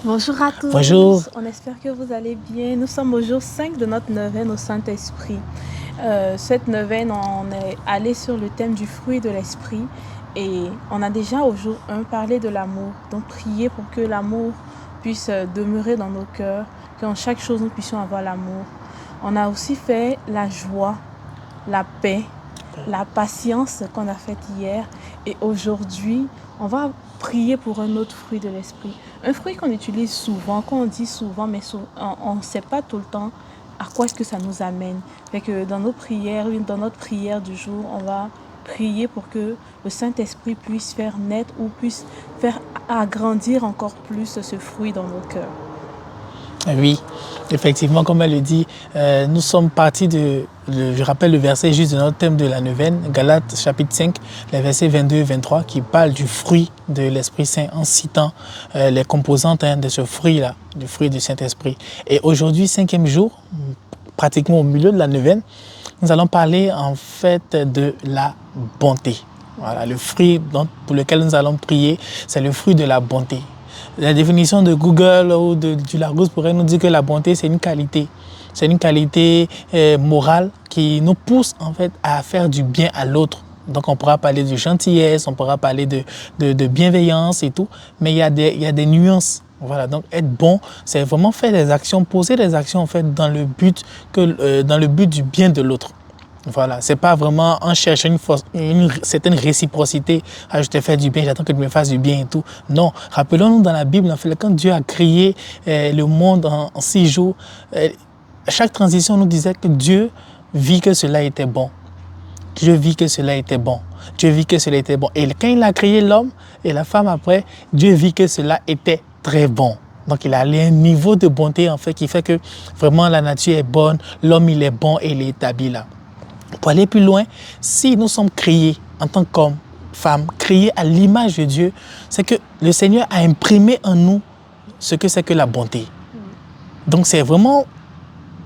Bonjour à tous. Bonjour. On espère que vous allez bien. Nous sommes au jour 5 de notre neuvaine au Saint-Esprit. Cette neuvaine, on est allé sur le thème du fruit de l'Esprit et on a déjà au jour 1 parlé de l'amour. Donc prier pour que l'amour puisse demeurer dans nos cœurs, qu'en chaque chose nous puissions avoir l'amour. On a aussi fait la joie, la paix, la patience qu'on a faite hier et aujourd'hui, on va prier pour un autre fruit de l'esprit. Un fruit qu'on utilise souvent, qu'on dit souvent, mais on ne sait pas tout le temps à quoi est-ce que ça nous amène. Fait que dans nos prières, dans notre prière du jour, on va prier pour que le Saint-Esprit puisse faire naître ou puisse faire agrandir encore plus ce fruit dans nos cœurs. Oui, effectivement, comme elle le dit, nous sommes partis je rappelle le verset juste de notre thème de la neuvaine, Galates chapitre 5, les versets 22 et 23, qui parlent du fruit de l'Esprit Saint en citant les composantes de ce fruit-là, du fruit du Saint-Esprit. Et aujourd'hui, 5e jour, pratiquement au milieu de la neuvaine, nous allons parler en fait de la bonté. Voilà, le fruit pour lequel nous allons prier, c'est le fruit de la bonté. La définition de Google ou du Larousse pourrait nous dire que la bonté, c'est une qualité. C'est une qualité morale qui nous pousse en fait à faire du bien à l'autre. Donc on pourra parler de gentillesse, on pourra parler de bienveillance et tout, mais il y a des nuances. Voilà, donc être bon, c'est vraiment faire des actions, poser des actions en fait dans le but du bien de l'autre. Voilà, c'est pas vraiment en cherchant une certaine réciprocité. Ah, je te fais du bien, j'attends que tu me fasses du bien et tout. Non, rappelons-nous dans la Bible, en fait, quand Dieu a créé le monde en 6 jours, chaque transition nous disait que Dieu vit que cela était bon. Dieu vit que cela était bon. Dieu vit que cela était bon. Et quand il a créé l'homme et la femme après, Dieu vit que cela était très bon. Donc il a un niveau de bonté en fait qui fait que vraiment la nature est bonne, l'homme il est bon et il est établi là. Pour aller plus loin, si nous sommes créés en tant qu'hommes, femmes, créés à l'image de Dieu, c'est que le Seigneur a imprimé en nous ce que c'est que la bonté. Donc c'est vraiment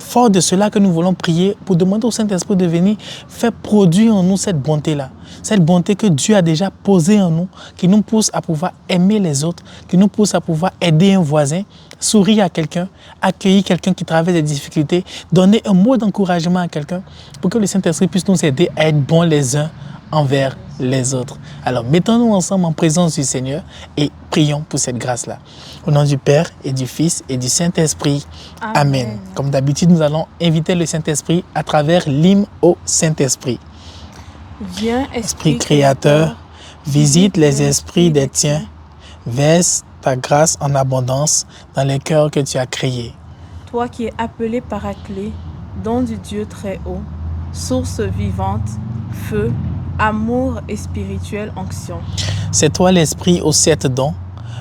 fort de cela que nous voulons prier pour demander au Saint-Esprit de venir faire produire en nous cette bonté-là. Cette bonté que Dieu a déjà posée en nous, qui nous pousse à pouvoir aimer les autres, qui nous pousse à pouvoir aider un voisin, sourire à quelqu'un, accueillir quelqu'un qui traverse des difficultés, donner un mot d'encouragement à quelqu'un pour que le Saint-Esprit puisse nous aider à être bons les uns envers les autres. Alors, mettons-nous ensemble en présence du Seigneur et prions pour cette grâce-là. Au nom du Père et du Fils et du Saint-Esprit. Amen. Comme d'habitude, nous allons inviter le Saint-Esprit à travers l'hymne au Saint-Esprit. Viens, Esprit créateur, visite les esprits des tiens, verse ta grâce en abondance dans les cœurs que tu as créés. Toi qui es appelé Paraclet, don du Dieu très haut, source vivante, feu, amour et spirituelle onction. C'est toi l'Esprit aux 7 dons,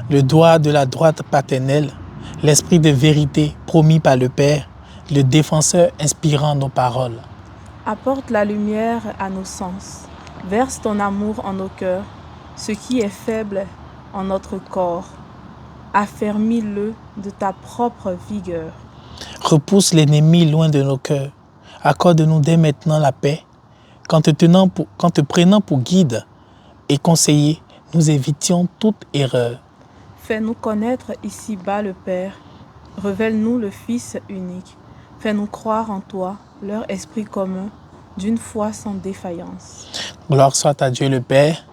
le doigt de la droite paternelle, l'Esprit de vérité promis par le Père, le défenseur inspirant nos paroles. Apporte la lumière à nos sens, verse ton amour en nos cœurs, ce qui est faible en notre corps, affermis-le de ta propre vigueur. Repousse l'ennemi loin de nos cœurs, accorde-nous dès maintenant la paix, qu'en te prenant pour guide et conseiller, nous évitions toute erreur. Fais-nous connaître ici-bas le Père, révèle-nous le Fils unique, fais-nous croire en toi, leur esprit commun, d'une foi sans défaillance. Gloire soit à Dieu le Père,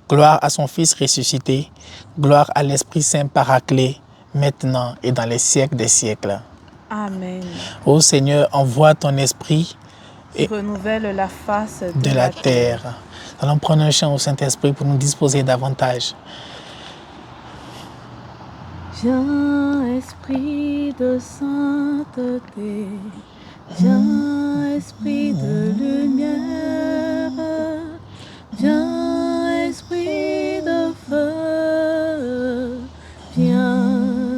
gloire à son Fils ressuscité, gloire à l'Esprit Saint Paraclet, maintenant et dans les siècles des siècles. Amen. Ô Seigneur, envoie ton Esprit et renouvelle la face de la terre. Nous allons prendre un chant au Saint-Esprit pour nous disposer davantage. Viens, Esprit de sainteté, viens, Esprit de lumière, viens, Esprit de feu, viens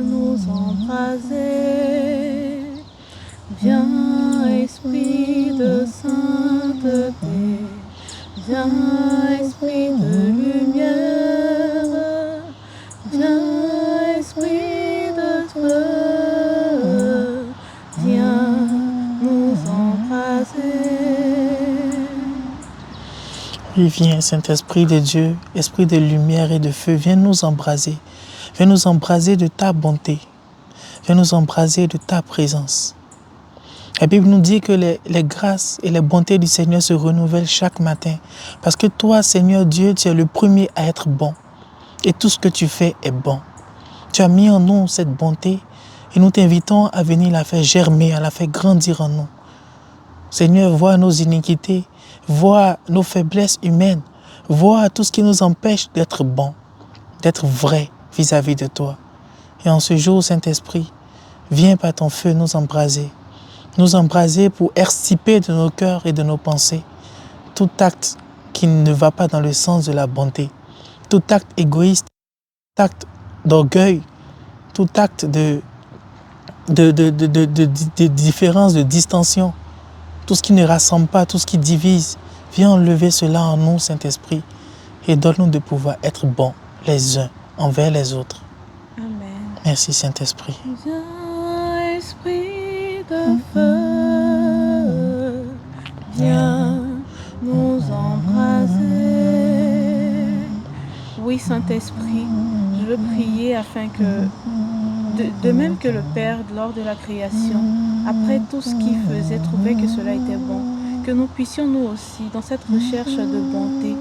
nous embraser, viens, Esprit de sainteté, viens, Esprit de lumière, viens, Esprit de feu, viens nous embraser. Oui, viens, Saint-Esprit de Dieu, Esprit de lumière et de feu, viens nous embraser. Viens nous embraser de ta bonté. Viens nous embraser de ta présence. La Bible nous dit que les grâces et les bontés du Seigneur se renouvellent chaque matin. Parce que toi, Seigneur Dieu, tu es le premier à être bon. Et tout ce que tu fais est bon. Tu as mis en nous cette bonté et nous t'invitons à venir la faire germer, à la faire grandir en nous. Seigneur, vois nos iniquités, vois nos faiblesses humaines, vois tout ce qui nous empêche d'être bon, d'être vrai vis-à-vis de toi. Et en ce jour, Saint-Esprit, viens par ton feu nous embraser pour extirper de nos cœurs et de nos pensées tout acte qui ne va pas dans le sens de la bonté, tout acte égoïste, tout acte d'orgueil, tout acte de différence, de distension, tout ce qui ne rassemble pas, tout ce qui divise. Viens enlever cela en nous, Saint-Esprit, et donne-nous de pouvoir être bons les uns envers les autres. Amen. Merci, Saint-Esprit. Viens, Esprit de feu, viens nous embraser. Oui, Saint-Esprit, je veux prier afin que, de même que le Père, lors de la création, après tout ce qu'il faisait, trouvait que cela était bon, que nous puissions nous aussi, dans cette recherche de bonté,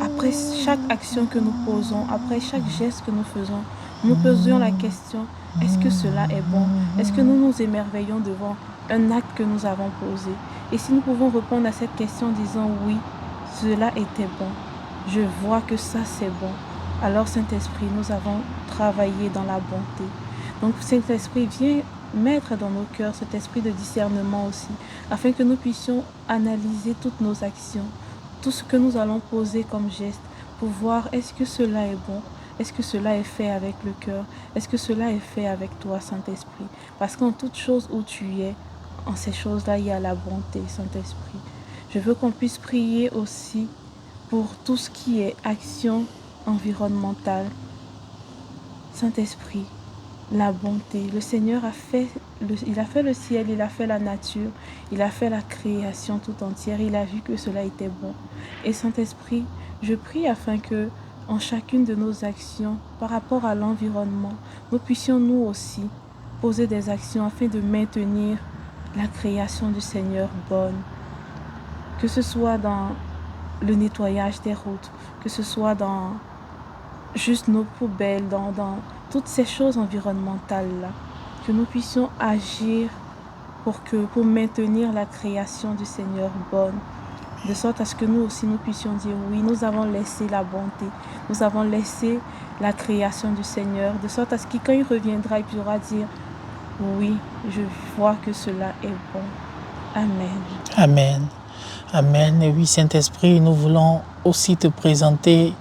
après chaque action que nous posons, après chaque geste que nous faisons, nous posions la question, est-ce que cela est bon? Est-ce que nous nous émerveillons devant un acte que nous avons posé? Et si nous pouvons répondre à cette question en disant oui, cela était bon, je vois que ça c'est bon, alors Saint-Esprit, nous avons travaillé dans la bonté. Donc Saint-Esprit, viens mettre dans nos cœurs cet esprit de discernement aussi, afin que nous puissions analyser toutes nos actions, tout ce que nous allons poser comme geste, pour voir est-ce que cela est bon, est-ce que cela est fait avec le cœur, est-ce que cela est fait avec toi, Saint-Esprit. Parce qu'en toute chose où tu es, en ces choses-là, il y a la bonté, Saint-Esprit. Je veux qu'on puisse prier aussi pour tout ce qui est action environnementale. Saint-Esprit, la bonté. Le Seigneur a fait le ciel, il a fait la nature, il a fait la création tout entière, il a vu que cela était bon. Et Saint-Esprit, je prie afin que, en chacune de nos actions, par rapport à l'environnement, nous puissions nous aussi poser des actions afin de maintenir la création du Seigneur bonne. Que ce soit dans le nettoyage des routes, que ce soit dans juste nos poubelles, dans toutes ces choses environnementales-là, que nous puissions agir pour maintenir la création du Seigneur bonne, de sorte à ce que nous aussi nous puissions dire oui, nous avons laissé la bonté, nous avons laissé la création du Seigneur, de sorte à ce que quand il reviendra, il pourra dire oui, je vois que cela est bon. Amen. Amen. Amen. Et oui, Saint-Esprit, nous voulons aussi te présenter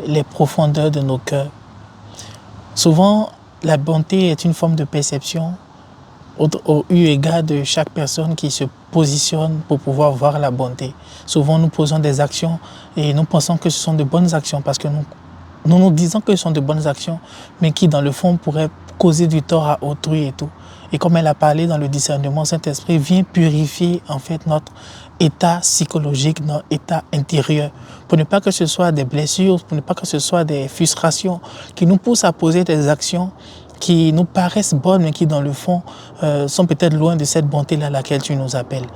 les profondeurs de nos cœurs. Souvent, la bonté est une forme de perception au eu égard de chaque personne qui se positionne pour pouvoir voir la bonté. Souvent, nous posons des actions et nous pensons que ce sont de bonnes actions parce que nous disons que ce sont de bonnes actions, mais qui, dans le fond, pourraient causer du tort à autrui et tout. Et comme elle a parlé dans le discernement, Saint-Esprit vient purifier en fait notre état psychologique, notre état intérieur, pour ne pas que ce soit des blessures, pour ne pas que ce soit des frustrations qui nous poussent à poser des actions qui nous paraissent bonnes, mais qui dans le fond sont peut-être loin de cette bonté-là à laquelle tu nous appelles.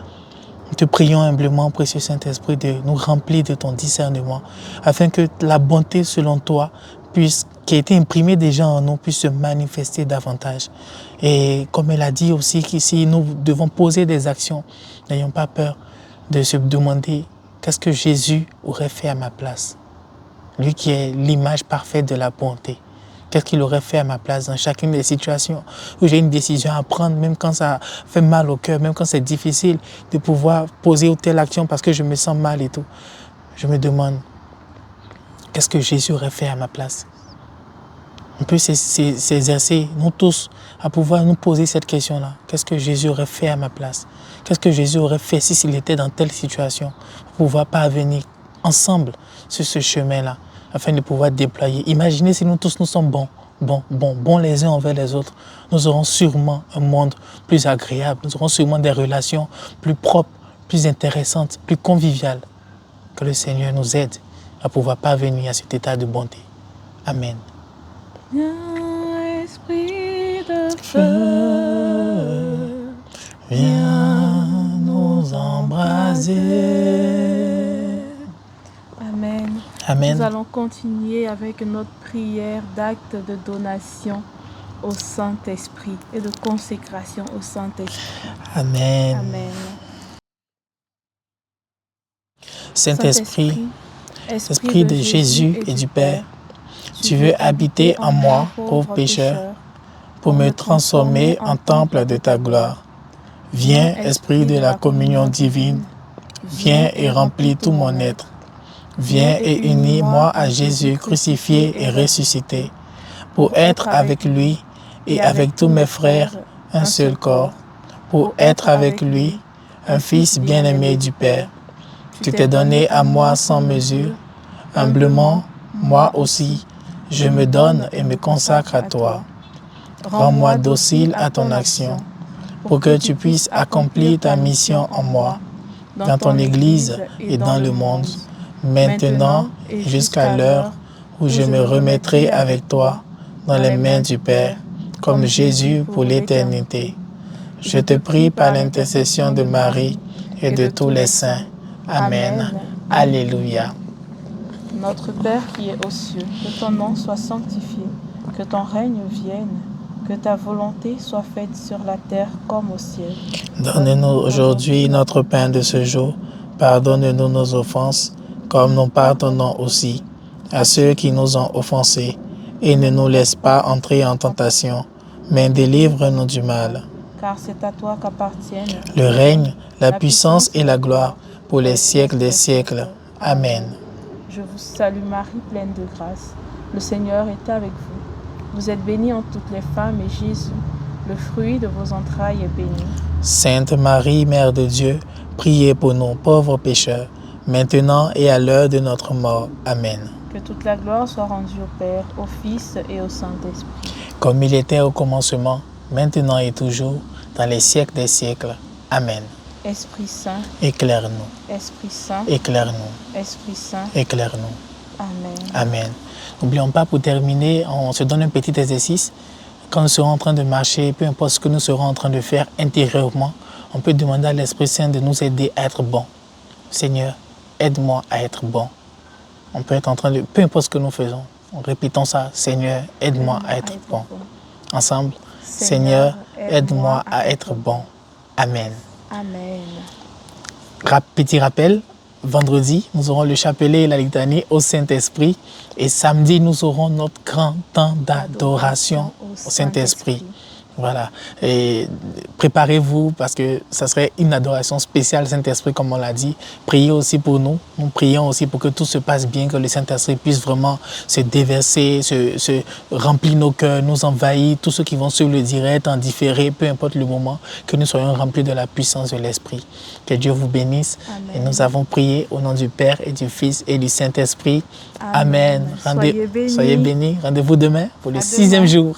Nous te prions humblement, précieux Saint-Esprit, de nous remplir de ton discernement, afin que la bonté selon toi, qui a été imprimée déjà en nous, puisse se manifester davantage. Et comme elle a dit aussi qu'ici, nous devons poser des actions, n'ayons pas peur de se demander qu'est-ce que Jésus aurait fait à ma place. Lui qui est l'image parfaite de la bonté. Qu'est-ce qu'il aurait fait à ma place dans chacune des situations où j'ai une décision à prendre, même quand ça fait mal au cœur, même quand c'est difficile de pouvoir poser telle action parce que je me sens mal et tout. Je me demande, qu'est-ce que Jésus aurait fait à ma place? On peut s'exercer, nous tous, à pouvoir nous poser cette question-là. Qu'est-ce que Jésus aurait fait à ma place? Qu'est-ce que Jésus aurait fait s'il était dans telle situation? Pour pouvoir parvenir ensemble sur ce chemin-là, afin de pouvoir déployer. Imaginez si nous tous nous sommes bons les uns envers les autres. Nous aurons sûrement un monde plus agréable. Nous aurons sûrement des relations plus propres, plus intéressantes, plus conviviales. Que le Seigneur nous aide à pouvoir parvenir à cet état de bonté. Amen. Viens, esprit de feu, Viens nous embraser. Amen. Amen. Nous allons continuer avec notre prière d'acte de donation au Saint-Esprit et de consécration au Saint-Esprit. Amen. Amen. Saint-Esprit, Esprit de Jésus et du Père, tu veux habiter en moi, pauvre pécheur, pour me transformer en temple de ta gloire. Viens, Esprit de la communion divine, viens et remplis tout mon être. Viens et unis-moi à Jésus crucifié et ressuscité, pour être avec lui et avec tous mes frères un seul corps, pour être avec lui un Fils bien-aimé du Père. Tu t'es donné à moi sans mesure. Humblement, moi aussi, je me donne et me consacre à toi. Rends-moi docile à ton action, pour que tu puisses accomplir ta mission en moi, dans ton Église et dans le monde, maintenant et jusqu'à l'heure où je me remettrai avec toi dans les mains du Père, comme Jésus pour l'éternité. Je te prie par l'intercession de Marie et de tous les saints. Amen. Alléluia. Notre Père qui es aux cieux, que ton nom soit sanctifié, que ton règne vienne, que ta volonté soit faite sur la terre comme au ciel. Donne-nous aujourd'hui notre pain de ce jour. Pardonne-nous nos offenses, comme nous pardonnons aussi à ceux qui nous ont offensés. Et ne nous laisse pas entrer en tentation, mais délivre-nous du mal. Car c'est à toi qu'appartiennent le règne, la puissance et la gloire pour les siècles des siècles. Amen. Je vous salue Marie, pleine de grâce. Le Seigneur est avec vous. Vous êtes bénie entre toutes les femmes et Jésus, le fruit de vos entrailles, est béni. Sainte Marie, Mère de Dieu, priez pour nous pauvres pécheurs, maintenant et à l'heure de notre mort. Amen. Que toute la gloire soit rendue au Père, au Fils et au Saint-Esprit. Comme il était au commencement, maintenant et toujours, dans les siècles des siècles. Amen. Esprit Saint, éclaire-nous. Esprit Saint, éclaire-nous. Esprit Saint, éclaire-nous. Amen. Amen. N'oublions pas, pour terminer, on se donne un petit exercice. Quand nous serons en train de marcher, peu importe ce que nous serons en train de faire intérieurement, on peut demander à l'Esprit Saint de nous aider à être bon. Seigneur, aide-moi à être bon. On peut être en train de, peu importe ce que nous faisons, en répétant ça, Seigneur, aide-moi à être bon. Ensemble, Seigneur, aide-moi à être bon. Amen. Amen. Petit rappel, vendredi, nous aurons le chapelet et la litanie au Saint-Esprit. Et samedi, nous aurons notre grand temps d'adoration au Saint-Esprit. Voilà. Et préparez-vous parce que ça serait une adoration spéciale Saint-Esprit, comme on l'a dit. Priez aussi pour nous. Nous prions aussi pour que tout se passe bien, que le Saint-Esprit puisse vraiment se déverser, se remplir nos cœurs, nous envahir. Tous ceux qui vont sur le direct, en différé, peu importe le moment, que nous soyons remplis de la puissance de l'Esprit. Que Dieu vous bénisse. Amen. Et nous avons prié au nom du Père et du Fils et du Saint-Esprit. Amen. Soyez bénis. Soyez bénis. Rendez-vous demain pour le 6e jour.